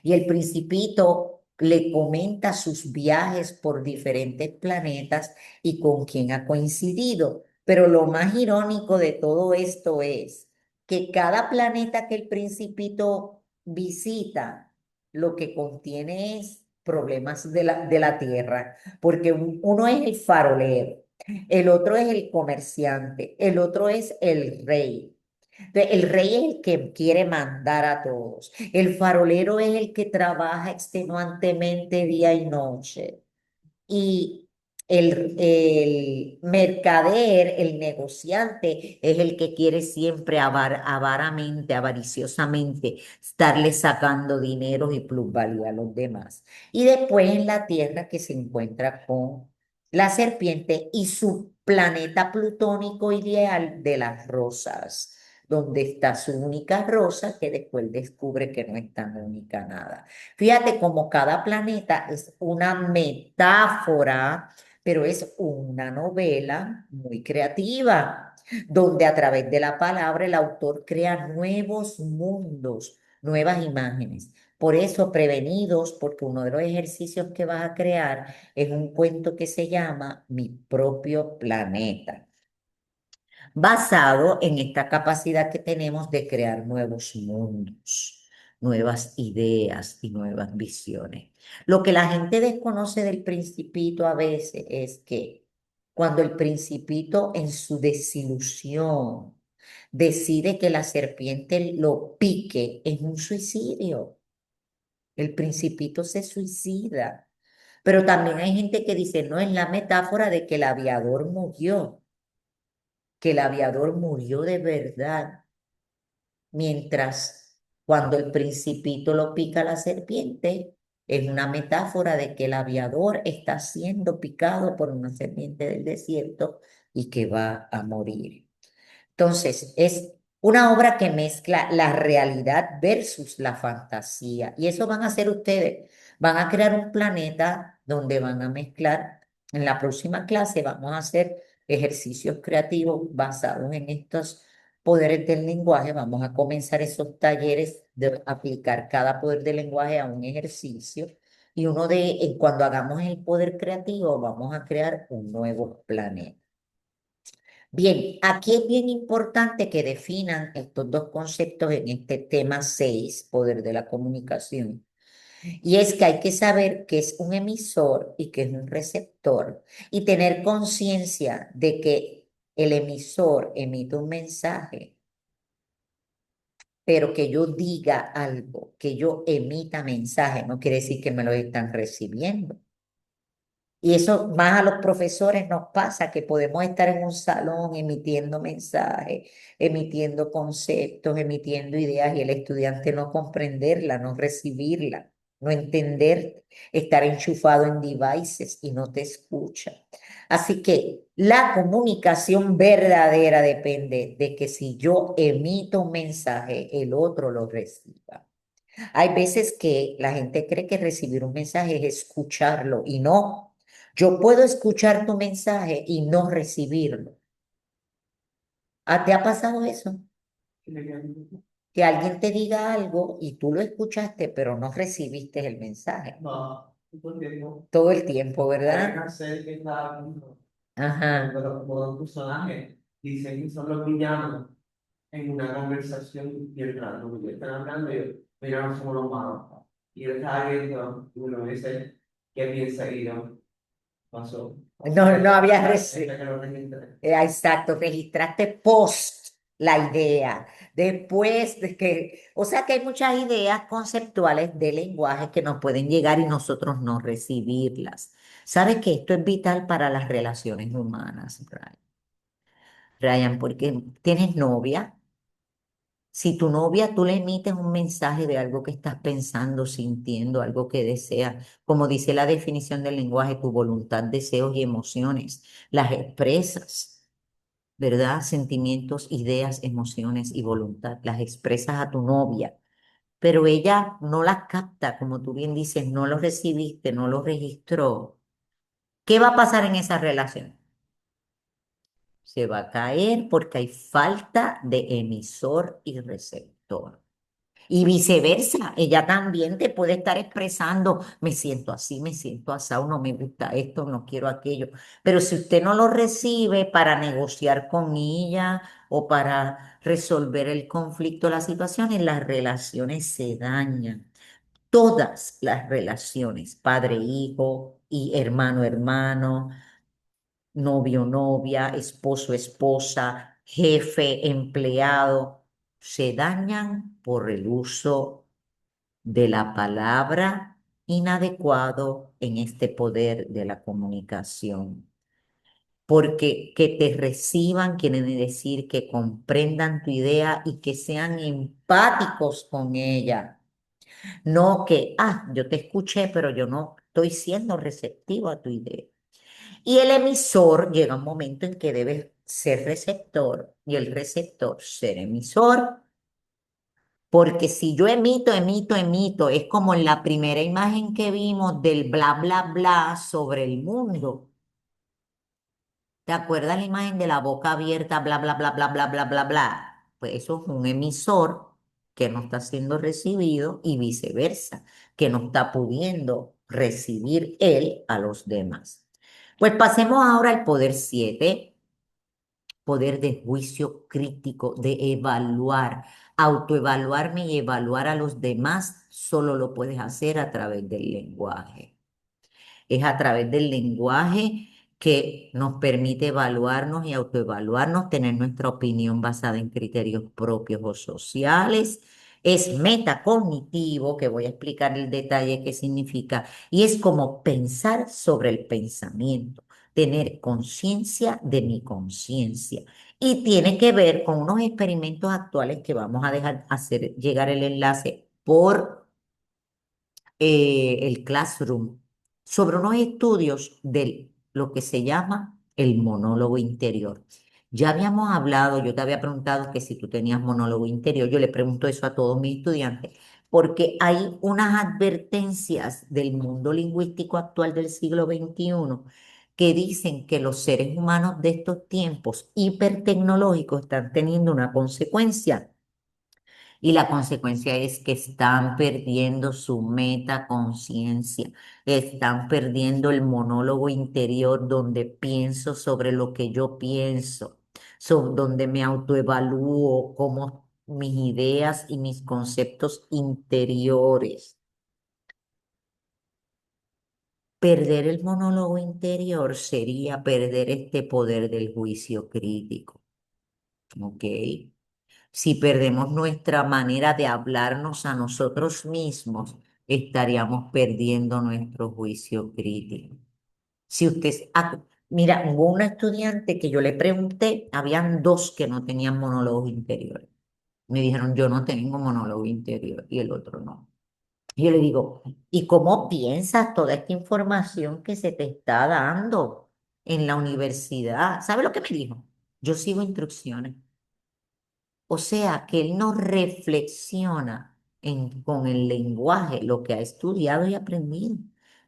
Y el Principito le comenta sus viajes por diferentes planetas y con quién ha coincidido. Pero lo más irónico de todo esto es que cada planeta que el Principito visita, lo que contiene es problemas de la Tierra, porque uno es el farolero, el otro es el comerciante, el otro es el rey. El rey es el que quiere mandar a todos. El farolero es el que trabaja extenuantemente día y noche. Y el mercader, el negociante, es el que quiere siempre avaramente, avariciosamente, estarle sacando dinero y plusvalía a los demás. Y después en la tierra que se encuentra con la serpiente y su planeta plutónico ideal de las rosas, donde está su única rosa que después descubre que no es tan única nada. Fíjate cómo cada planeta es una metáfora, pero es una novela muy creativa, donde a través de la palabra el autor crea nuevos mundos, nuevas imágenes. Por eso, prevenidos, porque uno de los ejercicios que vas a crear es un cuento que se llama Mi propio planeta, basado en esta capacidad que tenemos de crear nuevos mundos, nuevas ideas y nuevas visiones. Lo que la gente desconoce del Principito a veces es que cuando el Principito en su desilusión decide que la serpiente lo pique, es un suicidio. El Principito se suicida. Pero también hay gente que dice, no, es la metáfora de que el aviador murió, que el aviador murió de verdad, mientras cuando el Principito lo pica la serpiente, es una metáfora de que el aviador está siendo picado por una serpiente del desierto y que va a morir. Entonces, es una obra que mezcla la realidad versus la fantasía. Y eso van a hacer ustedes. Van a crear un planeta donde van a mezclar En la próxima clase vamos a hacer ejercicios creativos basados en estos poderes del lenguaje. Vamos a comenzar esos talleres de aplicar cada poder del lenguaje a un ejercicio. Y cuando hagamos el poder creativo, vamos a crear un nuevo planeta. Bien, aquí es bien importante que definan estos dos conceptos en este tema 6, poder de la comunicación. Y es que hay que saber qué es un emisor y qué es un receptor y tener conciencia de que el emisor emite un mensaje, pero que yo diga algo, que yo emita mensaje, no quiere decir que me lo están recibiendo. Y eso más a los profesores nos pasa, que podemos estar en un salón emitiendo mensajes, emitiendo conceptos, emitiendo ideas y el estudiante no comprenderla, no recibirla, no entender, estar enchufado en devices y no te escucha. Así que la comunicación verdadera depende de que si yo emito un mensaje, el otro lo reciba. Hay veces que la gente cree que recibir un mensaje es escucharlo y no. Yo puedo escuchar tu mensaje y no recibirlo. ¿Te ha pasado eso? Que alguien te diga algo y tú lo escuchaste, pero no recibiste el mensaje. No, entonces, Todo el tiempo, hay ¿verdad? una serie que está viendo, Ajá. donde los dos personajes dicen que son los villanos en una conversación y el rato que están hablando y yo, mira, no somos los malos. Y él estaba viendo, uno dice, ¿qué piensa? Y yo, pasó. No, no había Esta que recibido. lo registré. Exacto, registraste post la idea. Después de que, o sea que hay muchas ideas conceptuales de lenguaje que nos pueden llegar y nosotros no recibirlas. ¿Sabes que esto es vital para las relaciones humanas, Brian? Brian, porque tienes novia. Si tu novia tú le emites un mensaje de algo que estás pensando, sintiendo, algo que deseas, como dice la definición del lenguaje, tu voluntad, deseos y emociones, las expresas. ¿Verdad? Sentimientos, ideas, emociones y voluntad. Las expresas a tu novia, pero ella no las capta, como tú bien dices, no lo recibiste, no lo registró. ¿Qué va a pasar en esa relación? Se va a caer porque hay falta de emisor y receptor. Y viceversa, ella también te puede estar expresando, me siento así, me siento asado, no me gusta esto, no quiero aquello. Pero si usted no lo recibe para negociar con ella o para resolver el conflicto, las situaciones, las relaciones se dañan. Todas las relaciones, padre-hijo y hermano-hermano, novio-novia, esposo-esposa, jefe-empleado, se dañan por el uso de la palabra inadecuado en este poder de la comunicación. Porque que te reciban quiere decir que comprendan tu idea y que sean empáticos con ella. No que, yo te escuché, pero yo no estoy siendo receptivo a tu idea. Y el emisor llega un momento en que debe ser receptor y el receptor ser emisor. Porque si yo emito, es como en la primera imagen que vimos del bla, bla, bla sobre el mundo. ¿Te acuerdas la imagen de la boca abierta, bla, bla, bla, bla, bla, bla, bla, bla? Pues eso es un emisor que no está siendo recibido y viceversa, que no está pudiendo recibir él a los demás. Pues pasemos ahora al poder 7, poder de juicio crítico, de evaluar, autoevaluarme y evaluar a los demás, solo lo puedes hacer a través del lenguaje. Es a través del lenguaje que nos permite evaluarnos y autoevaluarnos, tener nuestra opinión basada en criterios propios o sociales. Es metacognitivo, que voy a explicar el detalle qué significa, y es como pensar sobre el pensamiento, tener conciencia de mi conciencia. Y tiene que ver con unos experimentos actuales que vamos a dejar hacer llegar el enlace por el Classroom sobre unos estudios de lo que se llama el monólogo interior. Ya habíamos hablado, yo te había preguntado que si tú tenías monólogo interior, yo le pregunto eso a todos mis estudiantes, porque hay unas advertencias del mundo lingüístico actual del siglo XXI que dicen que los seres humanos de estos tiempos hipertecnológicos están teniendo una consecuencia. Y la consecuencia es que están perdiendo su metaconciencia, están perdiendo el monólogo interior donde pienso sobre lo que yo pienso, donde me autoevalúo como mis ideas y mis conceptos interiores. Perder el monólogo interior sería perder este poder del juicio crítico, ¿ok? Si perdemos nuestra manera de hablarnos a nosotros mismos, estaríamos perdiendo nuestro juicio crítico. Si usted, mira, hubo una estudiante que yo le pregunté, habían dos que no tenían monólogo interior. Me dijeron, yo no tengo monólogo interior y el otro no. Y yo le digo, ¿y cómo piensas toda esta información que se te está dando en la universidad? ¿Sabe lo que me dijo? Yo sigo instrucciones. O sea, que él no reflexiona con el lenguaje lo que ha estudiado y aprendido.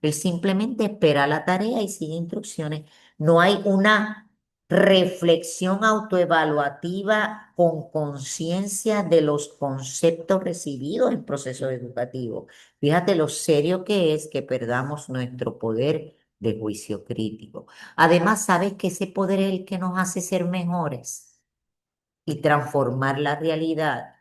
Él simplemente espera la tarea y sigue instrucciones. No hay una reflexión autoevaluativa con conciencia de los conceptos recibidos en proceso educativo. Fíjate lo serio que es que perdamos nuestro poder de juicio crítico. Además, ¿sabes que ese poder es el que nos hace ser mejores y transformar la realidad?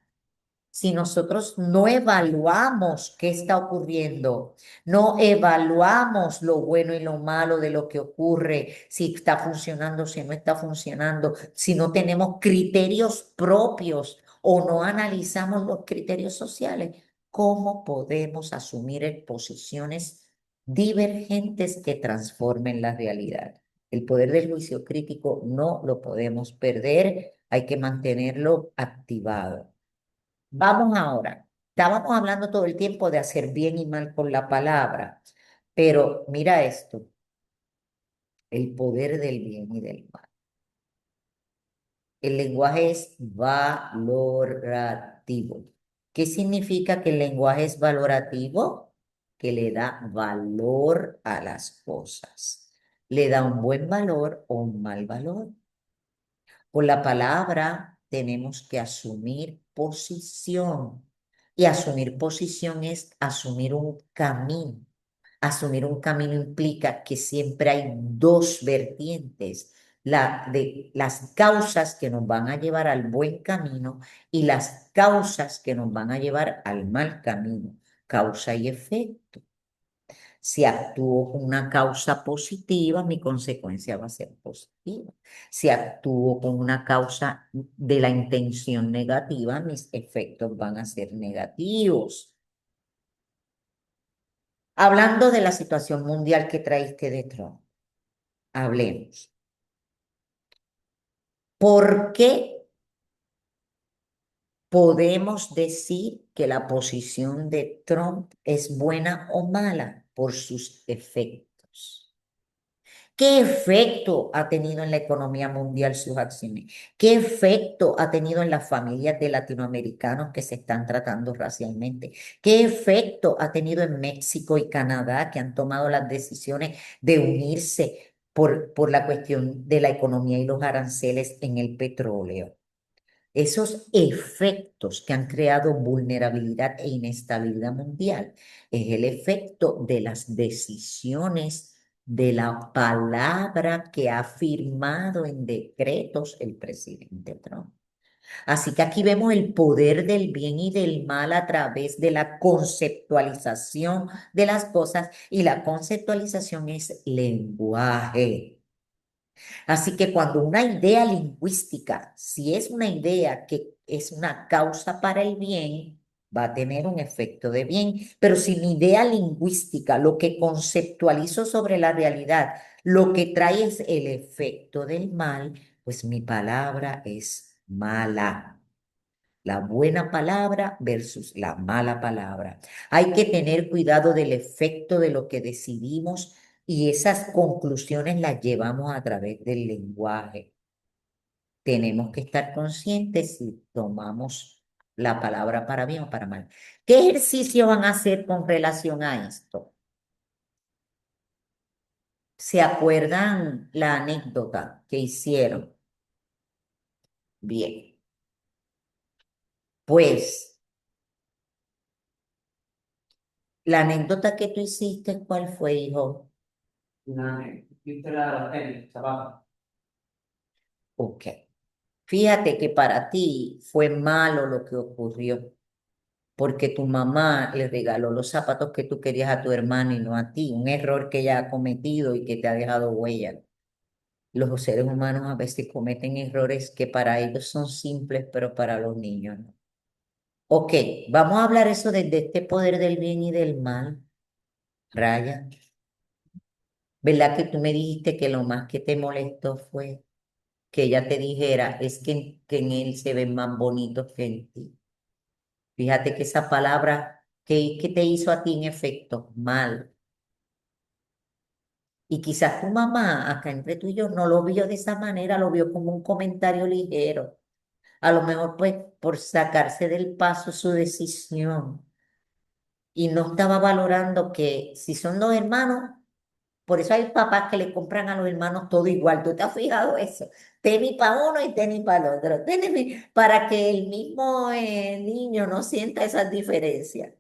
Si nosotros no evaluamos qué está ocurriendo, no evaluamos lo bueno y lo malo de lo que ocurre, si está funcionando, si no está funcionando, si no tenemos criterios propios o no analizamos los criterios sociales, ¿cómo podemos asumir posiciones divergentes que transformen la realidad? El poder del juicio crítico no lo podemos perder, hay que mantenerlo activado. Vamos ahora. Estábamos hablando todo el tiempo de hacer bien y mal con la palabra, pero mira esto, el poder del bien y del mal. El lenguaje es valorativo. ¿Qué significa que el lenguaje es valorativo? Que le da valor a las cosas. Le da un buen valor o un mal valor. Con la palabra tenemos que asumir posición. Y asumir posición es asumir un camino. Asumir un camino implica que siempre hay dos vertientes, la de las causas que nos van a llevar al buen camino y las causas que nos van a llevar al mal camino, causa y efecto. Si actúo con una causa positiva, mi consecuencia va a ser positiva. Si actúo con una causa de la intención negativa, mis efectos van a ser negativos. Hablando de la situación mundial que traíste de Trump, hablemos. ¿Por qué podemos decir que la posición de Trump es buena o mala? Por sus efectos. ¿Qué efecto ha tenido en la economía mundial sus acciones? ¿Qué efecto ha tenido en las familias de latinoamericanos que se están tratando racialmente? ¿Qué efecto ha tenido en México y Canadá que han tomado las decisiones de unirse por la cuestión de la economía y los aranceles en el petróleo? Esos efectos que han creado vulnerabilidad e inestabilidad mundial es el efecto de las decisiones de la palabra que ha firmado en decretos el presidente Trump. Así que aquí vemos el poder del bien y del mal a través de la conceptualización de las cosas, y la conceptualización es lenguaje. Así que cuando una idea lingüística, si es una idea que es una causa para el bien, va a tener un efecto de bien. Pero si mi idea lingüística, lo que conceptualizo sobre la realidad, lo que trae es el efecto del mal, pues mi palabra es mala. La buena palabra versus la mala palabra. Hay que tener cuidado del efecto de lo que decidimos, y esas conclusiones las llevamos a través del lenguaje. Tenemos que estar conscientes si tomamos la palabra para bien o para mal. ¿Qué ejercicio van a hacer con relación a esto? ¿Se acuerdan la anécdota que hicieron? Bien, pues la anécdota que tú hiciste, ¿cuál fue, hijo? ¿Viste la tenis, zapatos? Ok. Fíjate que para ti fue malo lo que ocurrió, porque tu mamá le regaló los zapatos que tú querías a tu hermano y no a ti, un error que ella ha cometido y que te ha dejado huella. Los seres humanos a veces cometen errores que para ellos son simples, pero para los niños no. Ok, vamos a hablar eso desde este poder del bien y del mal, Raya. ¿Verdad que tú me dijiste que lo más que te molestó fue que ella te dijera es que en él se ven más bonitos que en ti? Fíjate que esa palabra que te hizo a ti en efecto mal. Y quizás tu mamá, acá entre tú y yo, no lo vio de esa manera, lo vio como un comentario ligero. A lo mejor pues por sacarse del paso su decisión. Y no estaba valorando que si son dos hermanos, por eso hay papás que le compran a los hermanos todo igual. ¿Tú te has fijado eso? Tenis para uno y tenis para el otro. Para que el mismo niño no sienta esas diferencias.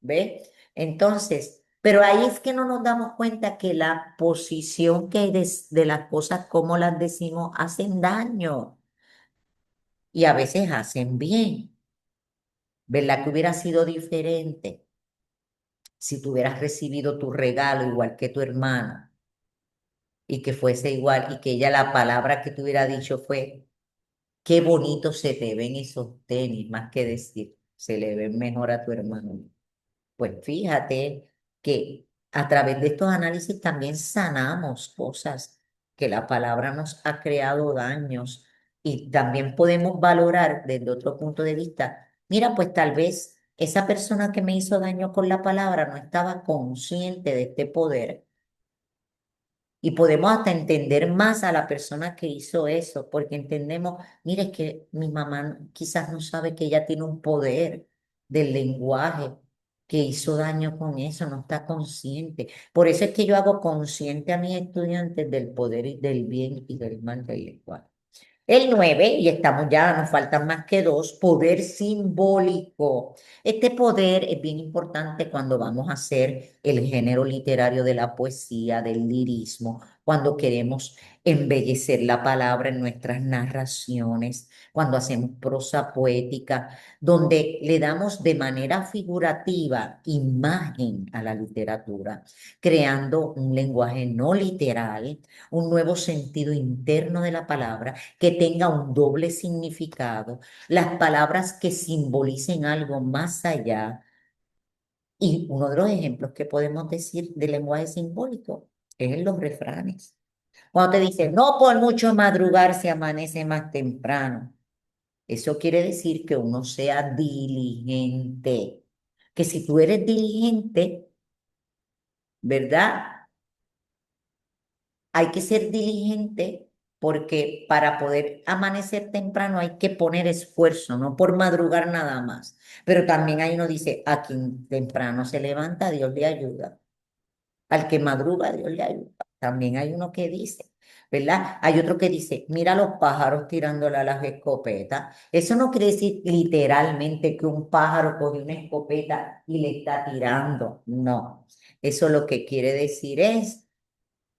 ¿Ves? Entonces, pero ahí es que no nos damos cuenta que la posición que de las cosas, como las decimos, hacen daño y a veces hacen bien. ¿Verdad que hubiera sido diferente si tú hubieras recibido tu regalo igual que tu hermano? Y que fuese igual, y que ella la palabra que te hubiera dicho fue, qué bonito se te ven esos tenis, más que decir, se le ven mejor a tu hermano. Pues fíjate que a través de estos análisis también sanamos cosas que la palabra nos ha creado daños y también podemos valorar desde otro punto de vista. Mira, pues tal vez esa persona que me hizo daño con la palabra no estaba consciente de este poder y podemos hasta entender más a la persona que hizo eso, porque entendemos, mire, es que mi mamá quizás no sabe que ella tiene un poder del lenguaje, que hizo daño con eso, no está consciente. Por eso es que yo hago consciente a mis estudiantes del poder y del bien y del mal del lenguaje. El 9 y estamos ya, nos faltan más que dos, poder simbólico. Este poder es bien importante cuando vamos a hacer el género literario de la poesía, del lirismo, cuando queremos embellecer la palabra en nuestras narraciones, cuando hacemos prosa poética, donde le damos de manera figurativa imagen a la literatura, creando un lenguaje no literal, un nuevo sentido interno de la palabra que tenga un doble significado, las palabras que simbolicen algo más allá. Y uno de los ejemplos que podemos decir de lenguaje simbólico es en los refranes. Cuando te dice, no por mucho madrugar se amanece más temprano. Eso quiere decir que uno sea diligente. Que si tú eres diligente, ¿verdad? Hay que ser diligente porque para poder amanecer temprano hay que poner esfuerzo, no por madrugar nada más. Pero también ahí uno dice, a quien temprano se levanta, Dios le ayuda. Al que madruga, Dios le ayuda. También hay uno que dice, ¿verdad? Hay otro que dice, mira los pájaros tirándole a las escopetas. Eso no quiere decir literalmente que un pájaro coge una escopeta y le está tirando. No. Eso lo que quiere decir es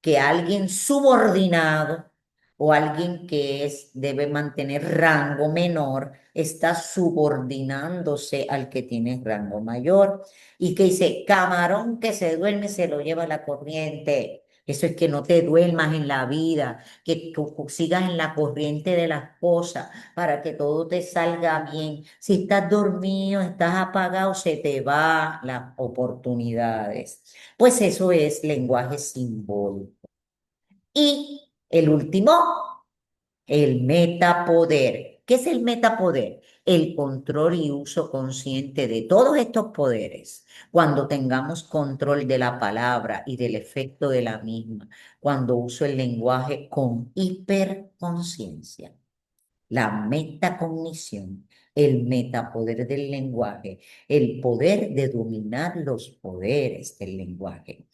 que alguien subordinado o alguien que debe mantener rango menor está subordinándose al que tiene rango mayor y que dice, camarón que se duerme se lo lleva la corriente. Eso es que no te duermas en la vida, que sigas en la corriente de las cosas para que todo te salga bien. Si estás dormido, estás apagado, se te van las oportunidades. Pues eso es lenguaje simbólico. Y el último, el metapoder. ¿Qué es el metapoder? El control y uso consciente de todos estos poderes. Cuando tengamos control de la palabra y del efecto de la misma, cuando uso el lenguaje con hiperconciencia, la metacognición, el metapoder del lenguaje, el poder de dominar los poderes del lenguaje.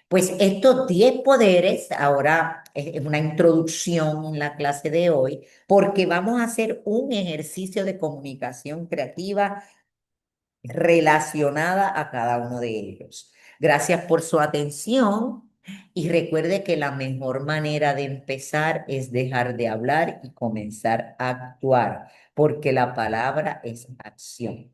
Pues estos 10 poderes, ahora es una introducción en la clase de hoy, porque vamos a hacer un ejercicio de comunicación creativa relacionada a cada uno de ellos. Gracias por su atención y recuerde que la mejor manera de empezar es dejar de hablar y comenzar a actuar, porque la palabra es acción.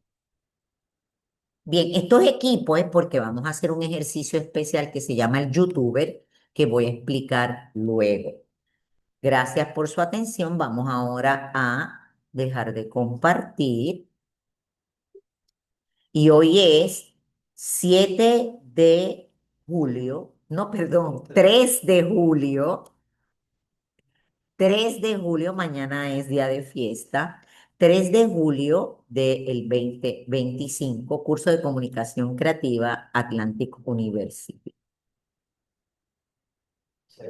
Bien, estos equipos es porque vamos a hacer un ejercicio especial que se llama el YouTuber, que voy a explicar luego. Gracias por su atención. Vamos ahora a dejar de compartir. Y hoy es 7 de julio, no, perdón, 3 de julio. 3 de julio, mañana es día de fiesta. 3 de julio del 2025, curso de comunicación creativa Atlantic University. Sí,